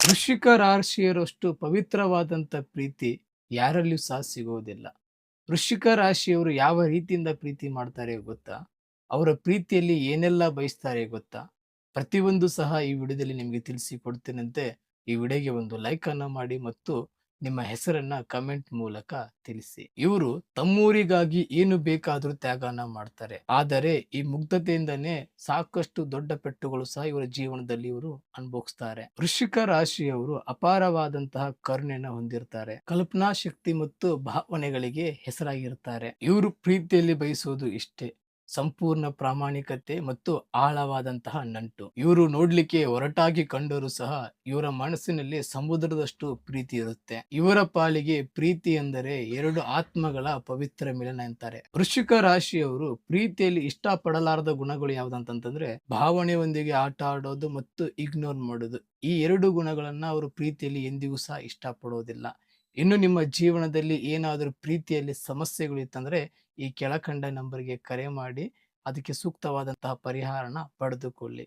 ವೃಶ್ಚಿಕ ರಾಶಿಯರಷ್ಟು ಪವಿತ್ರವಾದಂಥ ಪ್ರೀತಿ ಯಾರಲ್ಲಿಯೂ ಸಹ ಸಿಗೋದಿಲ್ಲ. ವೃಶ್ಚಿಕ ರಾಶಿಯವರು ಯಾವ ರೀತಿಯಿಂದ ಪ್ರೀತಿ ಮಾಡ್ತಾರೆ ಗೊತ್ತಾ? ಅವರ ಪ್ರೀತಿಯಲ್ಲಿ ಏನೆಲ್ಲ ಬಯಸ್ತಾರೆ ಗೊತ್ತಾ? ಪ್ರತಿಯೊಂದು ಸಹ ಈ ವಿಡಿಯೋದಲ್ಲಿ ನಿಮಗೆ ತಿಳಿಸಿಕೊಡ್ತೇನಂತೆ ಈ ವಿಡಿಯೋಗೆ ಒಂದು ಲೈಕ್ ಅನ್ನ ಮಾಡಿ ಮತ್ತು ನಿಮ್ಮ ಹೆಸರನ್ನ ಕಮೆಂಟ್ ಮೂಲಕ ತಿಳಿಸಿ. ಇವರು ತಮ್ಮೂರಿಗಾಗಿ ಏನು ಬೇಕಾದರೂ ತ್ಯಾಗನ ಮಾಡ್ತಾರೆ. ಆದರೆ ಈ ಮುಗ್ಧತೆಯಿಂದನೇ ಸಾಕಷ್ಟು ದೊಡ್ಡ ಪೆಟ್ಟುಗಳು ಸಹ ಇವರ ಜೀವನದಲ್ಲಿ ಇವರು ಅನುಭವಿಸ್ತಾರೆ. ವೃಶ್ಚಿಕ ರಾಶಿಯವರು ಅಪಾರವಾದಂತಹ ಕರುಣೆನ ಹೊಂದಿರ್ತಾರೆ. ಕಲ್ಪನಾ ಶಕ್ತಿ ಮತ್ತು ಭಾವನೆಗಳಿಗೆ ಹೆಸರಾಗಿರ್ತಾರೆ. ಇವರು ಪ್ರೀತಿಯಲ್ಲಿ ಬಯಸುವುದು ಇಷ್ಟೇ: ಸಂಪೂರ್ಣ ಪ್ರಾಮಾಣಿಕತೆ ಮತ್ತು ಆಳವಾದಂತಹ ನಂಟು. ಇವರು ನೋಡ್ಲಿಕ್ಕೆ ಒರಟಾಗಿ ಕಂಡರೂ ಸಹ ಇವರ ಮನಸ್ಸಿನಲ್ಲಿ ಸಮುದ್ರದಷ್ಟು ಪ್ರೀತಿ ಇರುತ್ತೆ. ಇವರ ಪಾಲಿಗೆ ಪ್ರೀತಿ ಎಂದರೆ ಎರಡು ಆತ್ಮಗಳ ಪವಿತ್ರ ಮಿಲನ ಅಂತಾರೆ. ವೃಶ್ಚಿಕ ರಾಶಿಯವರು ಪ್ರೀತಿಯಲ್ಲಿ ಇಷ್ಟಪಡಲಾರದ ಗುಣಗಳು ಯಾವ್ದಂತಂದ್ರೆ ಭಾವನೆಯೊಂದಿಗೆ ಆಟ ಆಡೋದು ಮತ್ತು ಇಗ್ನೋರ್ ಮಾಡೋದು. ಈ ಎರಡು ಗುಣಗಳನ್ನ ಅವರು ಪ್ರೀತಿಯಲ್ಲಿ ಎಂದಿಗೂ ಸಹ ಇಷ್ಟಪಡೋದಿಲ್ಲ. ಇನ್ನು ನಿಮ್ಮ ಜೀವನದಲ್ಲಿ ಏನಾದರೂ ಪ್ರೀತಿಯಲ್ಲಿ ಸಮಸ್ಯೆಗಳು ಇತ್ತಂದ್ರೆ ಈ ಕೆಳಕಂಡ ನಂಬರ್ಗೆ ಕರೆ ಮಾಡಿ ಅದಕ್ಕೆ ಸೂಕ್ತವಾದಂತಹ ಪರಿಹಾರನ ಪಡೆದುಕೊಳ್ಳಿ.